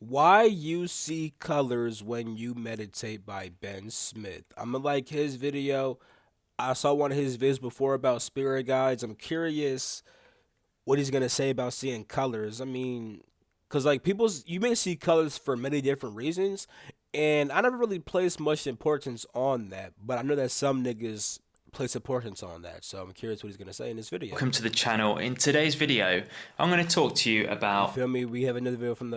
Why You See Colors When You Meditate by Ben Smith. I'm gonna like his video. I saw one of his vids before about spirit guides. I'm curious what he's gonna say about seeing colors. I mean, cause like you may see colors for many different reasons, and I never really placed much importance on that. But I know that some niggas place importance on that, so I'm curious what he's gonna say in this video. Welcome to the channel. In today's video, I'm going to talk to you You about feel me? We have another video from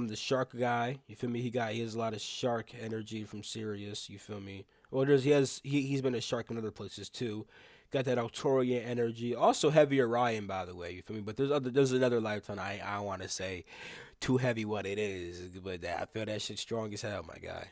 the shark guy. You feel me? He has a lot of shark energy from Sirius. You feel me? Well, he's been a shark in other places too. Got that Arcturian energy. Also heavy Orion, by the way. You feel me? But there's another lifetime. I want to say too heavy what it is, but I feel that shit strong as hell, my guy.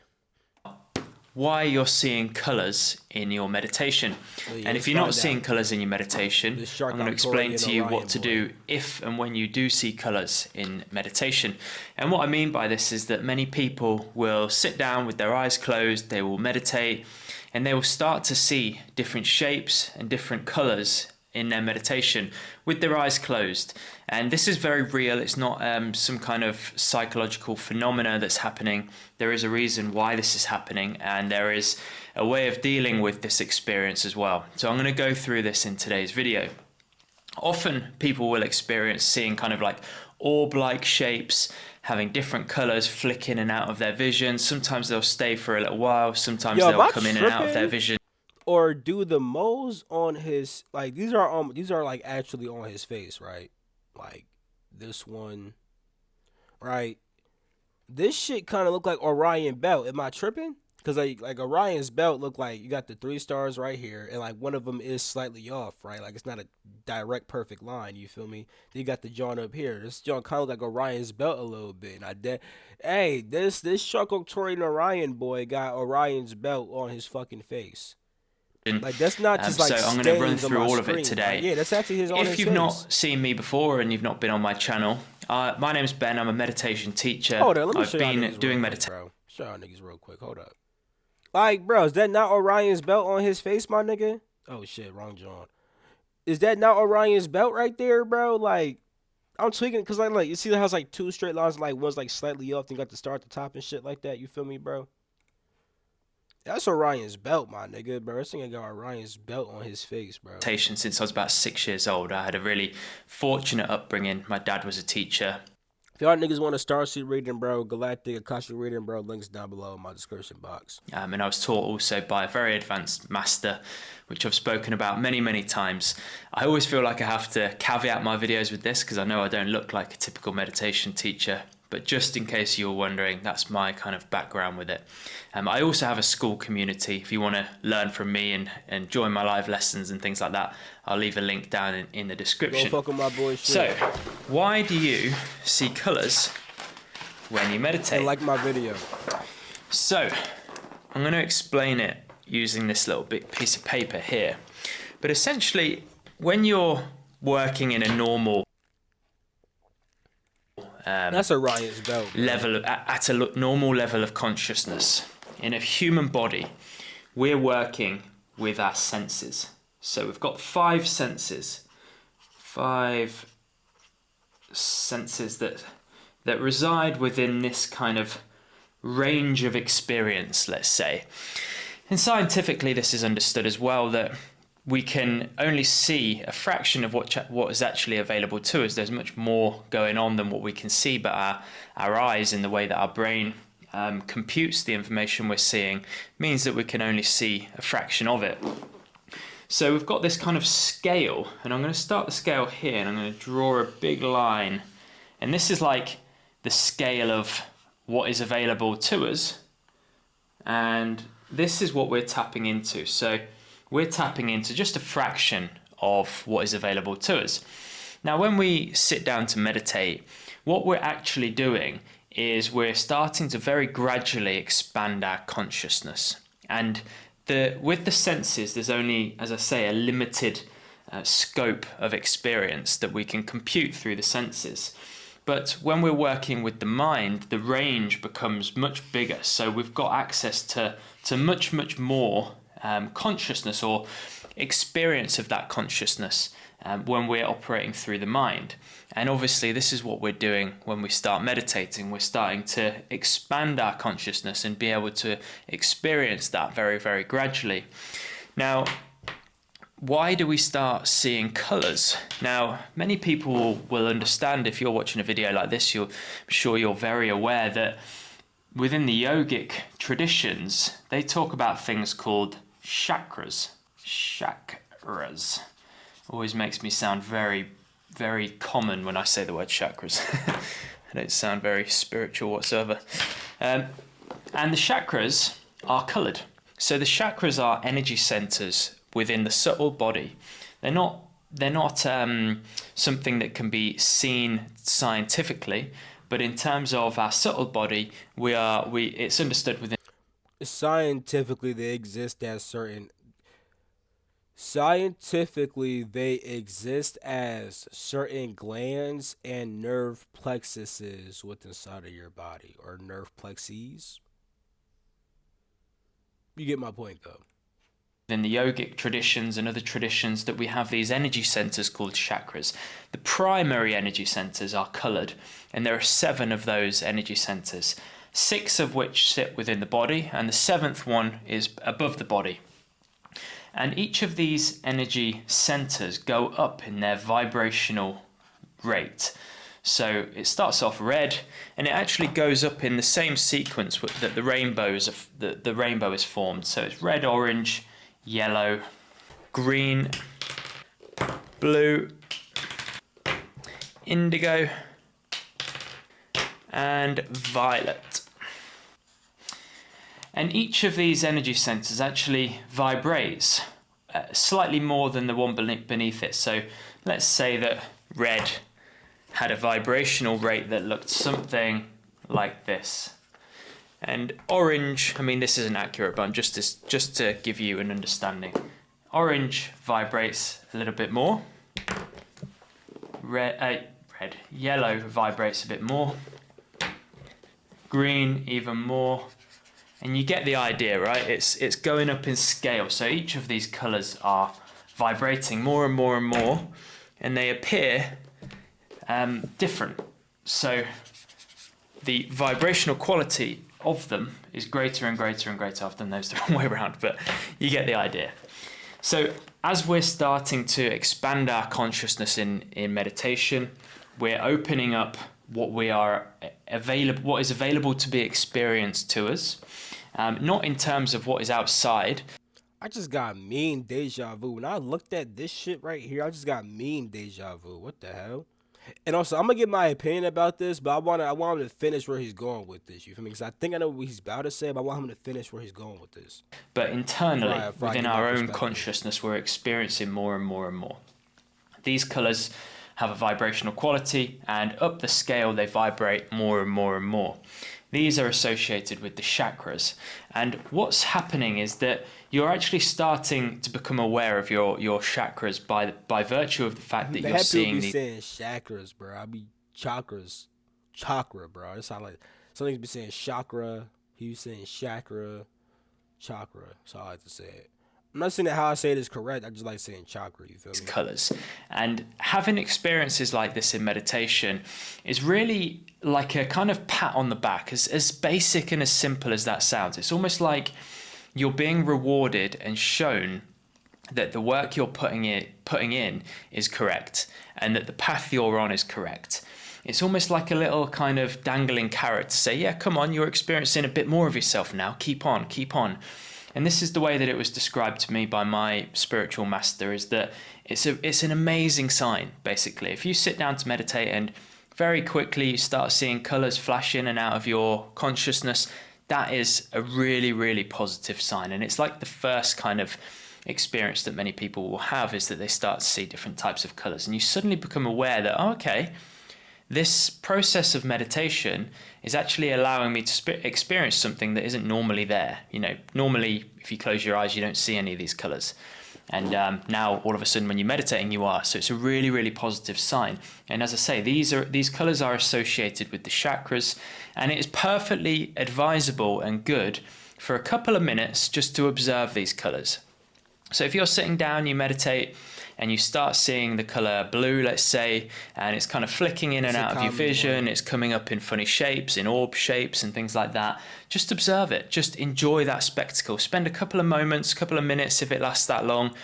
why you're seeing colors in your meditation. Yeah, And if you're not seeing colors in your meditation, I'm going to explain to you what to do if and when you do see colors in meditation. And what I mean by this is that many people will sit down with their eyes closed, they will meditate, and they will start to see different shapes and different colors in their meditation with their eyes closed. And this is very real. It's not some kind of psychological phenomena that's happening. There is a reason why this is happening, and there is a way of dealing with this experience as well. So I'm going to go through this in today's video. Often people will experience seeing kind of like orb-like shapes, having different colors flick in and out of their vision. Sometimes they'll stay for a little while. Sometimes they'll come in and out of their vision. Or do the moles on his, like, these are like actually on his face, right? Like this one, right? This shit kind of look like Orion belt. Am I tripping? Because like Orion's belt look like you got the 3 stars right here, and like one of them is slightly off, right? Like it's not a direct perfect line. You feel me? Then you got the joint up here. This joint kind of like Orion's belt a little bit. And hey, this Shark Arcturian Orion boy got Orion's belt on his fucking face. Like that's not just like so I'm going to run through all of it today. Like, yeah, that's actually his on his If you've face. not seen me before and you've not been on my channel, my name's Ben. I'm a meditation teacher. Hold on, let me I've show y'all been niggas doing real quick, meditation. bro. Show y'all niggas real quick. Hold up. Like, bro, is that not Orion's belt on his face, my nigga? Oh shit, wrong John. Is that not Orion's belt right there, bro? Like, I'm tweaking because like you see how it's like 2 straight lines, like one's like slightly off, then you got the star at the top and shit like that. You feel me, bro? That's Orion's belt, my nigga, bro. This nigga got Orion's belt on his face, bro. Since I was about 6 years old. I had a really fortunate upbringing. My dad was a teacher. If y'all niggas want a Starseed reading, bro, Galactic, Akashic reading, bro, links down below in my description box. And I was taught also by a very advanced master, which I've spoken about many, many times. I always feel like I have to caveat my videos with this because I know I don't look like a typical meditation teacher. But just in case you're wondering, that's my kind of background with it. I also have a school community. If you want to learn from me and join my live lessons and things like that, I'll leave a link down in the description. Go fuck with my boy shit. So, why do you see colours when you meditate? And like my video. So, I'm going to explain it using this little big piece of paper here. But essentially, when you're working in a normal that's Orion's belt, bro. level, at a normal level of consciousness, in a human body, we're working with our senses. So we've got 5 senses. 5 senses that reside within this kind of range of experience, let's say. And scientifically, this is understood as well, that we can only see a fraction of what is actually available to us. There's much more going on than what we can see, but our eyes, in the way that our brain computes the information we're seeing, means that we can only see a fraction of it. So we've got this kind of scale, and I'm going to start the scale here, and I'm going to draw a big line. And this is like the scale of what is available to us, and this is what we're tapping into. So we're tapping into just a fraction of what is available to us. Now, when we sit down to meditate, what we're actually doing is we're starting to very gradually expand our consciousness. And with the senses, there's only, as I say, a limited scope of experience that we can compute through the senses. But when we're working with the mind, the range becomes much bigger. So we've got access to much, much more consciousness, or experience of that consciousness when we're operating through the mind. And obviously this is what we're doing when we start meditating. We're starting to expand our consciousness and be able to experience that very, very gradually. Now, why do we start seeing colours? Now, many people will understand, if you're watching a video like this, I'm sure you're very aware that within the yogic traditions, they talk about things called chakras. Chakras. Always makes me sound very, very common when I say the word chakras. I don't sound very spiritual whatsoever. And the chakras are coloured. So the chakras are energy centres within the subtle body. They're not something that can be seen scientifically, but in terms of our subtle body, it's understood within. Scientifically, they exist as certain. Scientifically, they exist as certain glands and nerve plexuses within inside of your body, or nerve plexes. You get my point, though. In the yogic traditions and other traditions, that we have these energy centers called chakras. The primary energy centers are colored, and there are 7 of those energy centers, 6 of which sit within the body, and the 7th one is above the body. And each of these energy centers go up in their vibrational rate. So it starts off red, and it actually goes up in the same sequence that the rainbow is formed. So it's red, orange, yellow, green, blue, indigo, and violet. And each of these energy centers actually vibrates slightly more than the one beneath it. So let's say that red had a vibrational rate that looked something like this. And orange, I mean, this isn't accurate, but just to give you an understanding. Orange vibrates a little bit more. Yellow vibrates a bit more. Green even more. And you get the idea, right? It's going up in scale. So each of these colours are vibrating more and more and more, and they appear different. So the vibrational quality of them is greater and greater and greater. I've done those the wrong way around, but you get the idea. So as we're starting to expand our consciousness in meditation, we're opening up what is available to be experienced to us, not in terms of what is outside. I just got mean deja vu. When I looked at this shit right here, I just got mean deja vu. What the hell? And also, I'm gonna give my opinion about this, but I want him to finish where he's going with this. You feel me? Because I think I know what he's about to say, but I want him to finish where he's going with this. But internally, within our own consciousness, we're experiencing more and more and more. These colours have a vibrational quality, and up the scale, they vibrate more and more and more. These are associated with the chakras. And what's happening is that you're actually starting to become aware of your chakras by virtue of the fact that you're seeing the... saying chakras, bro. I be chakras. Chakra, bro. It sounds like something's be saying chakra. He was saying chakra. Chakra. That's how I like to say it. I'm not saying that how I say it is correct. I just like saying chakra, you feel me? Colours. And having experiences like this in meditation is really like a kind of pat on the back, as basic and as simple as that sounds. It's almost like you're being rewarded and shown that the work you're putting in is correct, and that the path you're on is correct. It's almost like a little kind of dangling carrot to say, yeah, come on, you're experiencing a bit more of yourself now. Keep on, keep on. And this is the way that it was described to me by my spiritual master, is that it's an amazing sign, basically. If you sit down to meditate and very quickly you start seeing colours flash in and out of your consciousness, that is a really, really positive sign. And it's like the first kind of experience that many people will have, is that they start to see different types of colours. And you suddenly become aware that, oh, okay, this process of meditation is actually allowing me to experience something that isn't normally there. You know, normally if you close your eyes, you don't see any of these colours. And now all of a sudden when you're meditating, you are. So it's a really, really positive sign. And as I say, these colours are associated with the chakras, and it is perfectly advisable and good for a couple of minutes just to observe these colours. So if you're sitting down, you meditate, and you start seeing the color blue, let's say, and it's kind of flicking in It's and a out of your common vision, one. it's coming up in funny shapes, in orb shapes and things like that, just observe it. Just enjoy that spectacle. Spend a couple of moments, a couple of minutes if it lasts that long.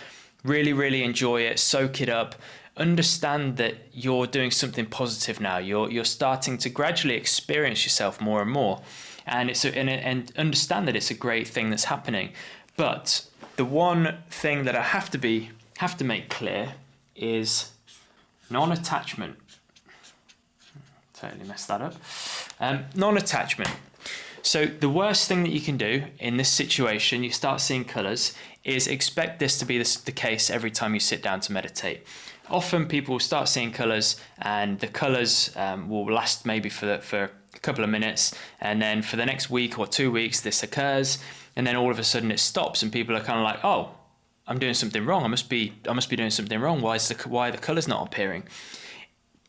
Really, really enjoy it, soak it up. Understand that you're doing something positive now. You're starting to gradually experience yourself more and more, and and understand that it's a great thing that's happening. But the one thing that I have to make clear is non-attachment. Totally messed that up. Non-attachment. So the worst thing that you can do in this situation, you start seeing colours, is expect this to be the case every time you sit down to meditate. Often people will start seeing colours, and the colours will last maybe for a couple of minutes, and then for the next week or 2 weeks this occurs, and then all of a sudden it stops, and people are kind of like, oh, I'm doing something wrong. I must be doing something wrong. Why are the colours not appearing?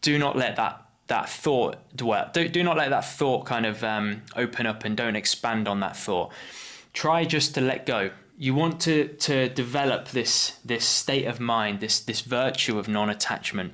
Do not let that thought dwell. Do not let that thought kind of open up, and don't expand on that thought. Try just to let go. You want to develop this state of mind, this virtue of non-attachment.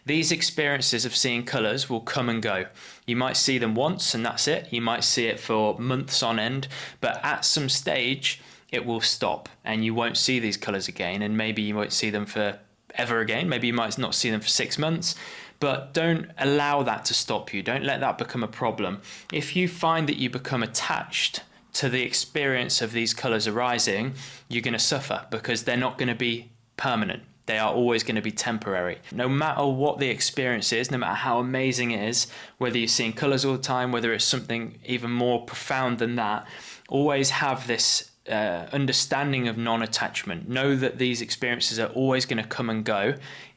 These experiences of seeing colours will come and go. You might see them once and that's it. You might see it for months on end, but at some stage it will stop and you won't see these colours again, and maybe you won't see them for ever again. Maybe you might not see them for 6 months, but don't allow that to stop you. Don't let that become a problem. If you find that you become attached to the experience of these colours arising, you're going to suffer, because they're not going to be permanent. They are always going to be temporary. No matter what the experience is, no matter how amazing it is, whether you're seeing colours all the time, whether it's something even more profound than that, always have this understanding of non-attachment. Know that these experiences are always going to come and go.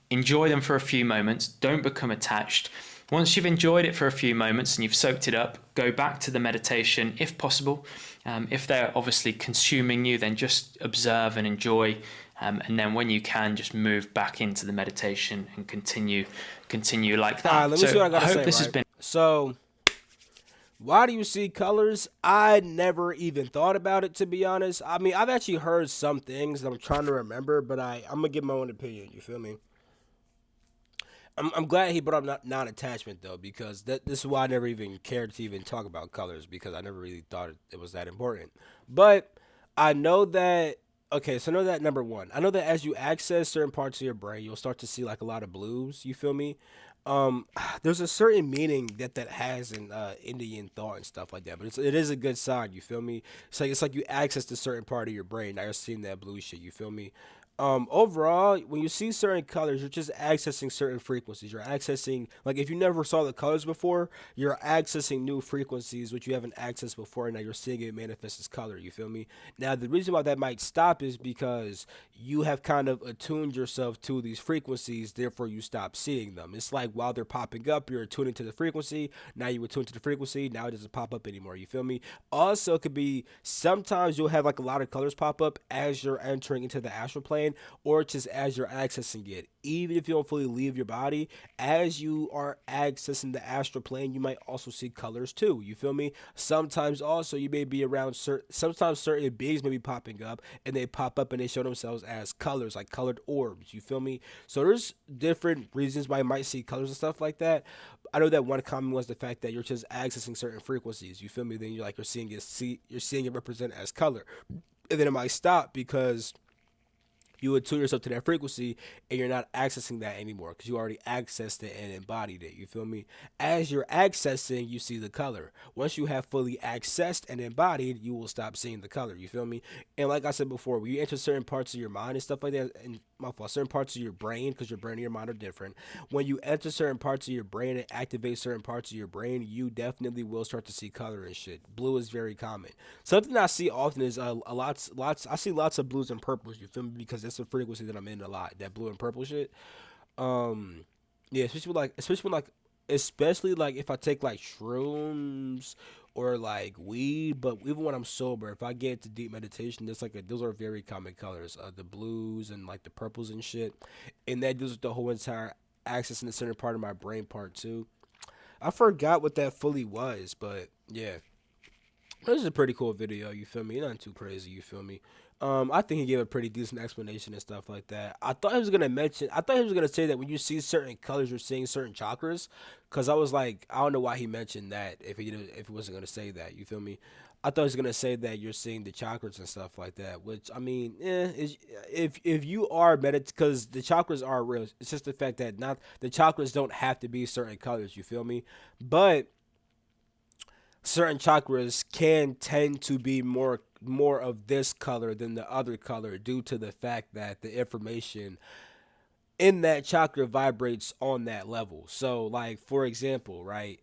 Enjoy them for a few moments. Don't become attached. Once you've enjoyed it for a few moments and you've soaked it up, go back to the meditation if possible. If they're obviously consuming you, then just observe and enjoy. And then when you can, just move back into the meditation and continue like All right, that. let me see what I gotta hope say. this has Right. been. So, why do you see colors? I never even thought about it, to be honest. I mean, I've actually heard some things that I'm trying to remember, but I'm gonna give my own opinion. You feel me? I'm glad he brought up non-attachment though, because this is why I never even cared to even talk about colors, because I never really thought it was that important. But I know that, okay, so I know that number one, I know that as you access certain parts of your brain, you'll start to see like a lot of blues. You feel me? There's a certain meaning that has in Indian thought and stuff like that, but it is a good sign. You feel me? It's like you access a certain part of your brain. Now you're seeing that blue shit. You feel me? Overall, when you see certain colors, you're just accessing certain frequencies. You're accessing, like, if you never saw the colors before, you're accessing new frequencies which you haven't accessed before, and now you're seeing it manifest as color. You feel me? Now the reason why that might stop is because you have kind of attuned yourself to these frequencies, therefore you stop seeing them. It's like while they're popping up, you're attuning to the frequency. Now you attune to the frequency, now it doesn't pop up anymore. You feel me? Also, it could be sometimes you'll have like a lot of colors pop up as you're entering into the astral plane, or just as you're accessing it. Even if you don't fully leave your body, as you are accessing the astral plane, you might also see colors too. You feel me? Sometimes also you may be around sometimes certain beings may be popping up, and they pop up and they show themselves as colors, like colored orbs. You feel me? So there's different reasons why you might see colors and stuff like that. I know that one common was the fact that you're just accessing certain frequencies. You feel me? Then you're seeing it represent as color, and then it might stop because you attune yourself to that frequency and you're not accessing that anymore because you already accessed it and embodied it. You feel me? As you're accessing, you see the color. Once you have fully accessed and embodied, you will stop seeing the color. You feel me? And like I said before, when you enter certain parts of your mind and stuff like that, and my fault, certain parts of your brain, because your brain and your mind are different. When you enter certain parts of your brain and activate certain parts of your brain, you definitely will start to see color and shit. Blue is very common. Something I see often is lots. I see lots of blues and purples. You feel me? Because that's the frequency that I'm in a lot. That blue and purple shit. Um, yeah, especially like if I take like shrooms or like weed, but even when I'm sober, if I get into deep meditation, those are very common colors. The blues and like the purples and shit, and that deals with the whole entire access in the center part of my brain part too. I forgot what that fully was, but yeah. This is a pretty cool video, you feel me? Not too crazy, you feel me? I think he gave a pretty decent explanation and stuff like that. I thought he was gonna mention. I thought he was gonna say that when you see certain colors, you're seeing certain chakras. Cause I was like, I don't know why he mentioned that if he wasn't gonna say that. You feel me? I thought he was gonna say that you're seeing the chakras and stuff like that. Which I mean, if you are because the chakras are real. It's just the fact that not the chakras don't have to be certain colors. You feel me? But certain chakras can tend to be more of this color than the other color due to the fact that the information in that chakra vibrates on that level. So like for example, right?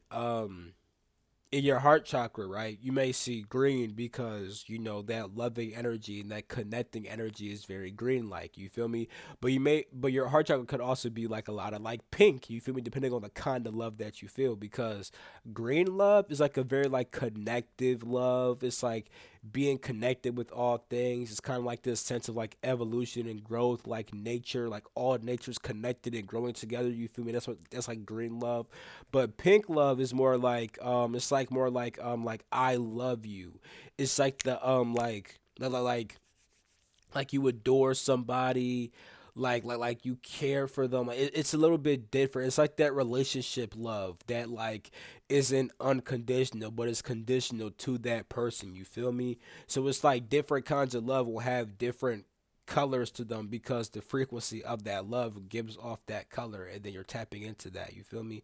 In your heart chakra, right, you may see green because you know that loving energy and that connecting energy is very green like, you feel me? But your heart chakra could also be like a lot of like pink, you feel me, depending on the kind of love that you feel, because green love is like a very like connective love. It's like being connected with all things. It's kind of like this sense of like evolution and growth, like nature, like all nature's connected and growing together, you feel me? That's like green love. But pink love is more like it's like more like I love you. It's like the like you adore somebody, like you care for them. Like, it's a little bit different. It's like that relationship love that like isn't unconditional, but it's conditional to that person. You feel me? So it's like different kinds of love will have different colors to them because the frequency of that love gives off that color, and then you're tapping into that. You feel me?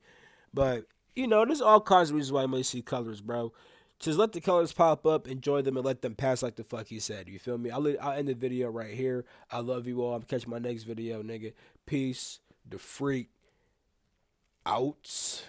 But there's all kinds of reasons why you may see colors, bro. Just let the colors pop up, enjoy them, and let them pass like the fuck he said. You feel me? I'll end the video right here. I love you all. I'm catching my next video, nigga. Peace. The freak out.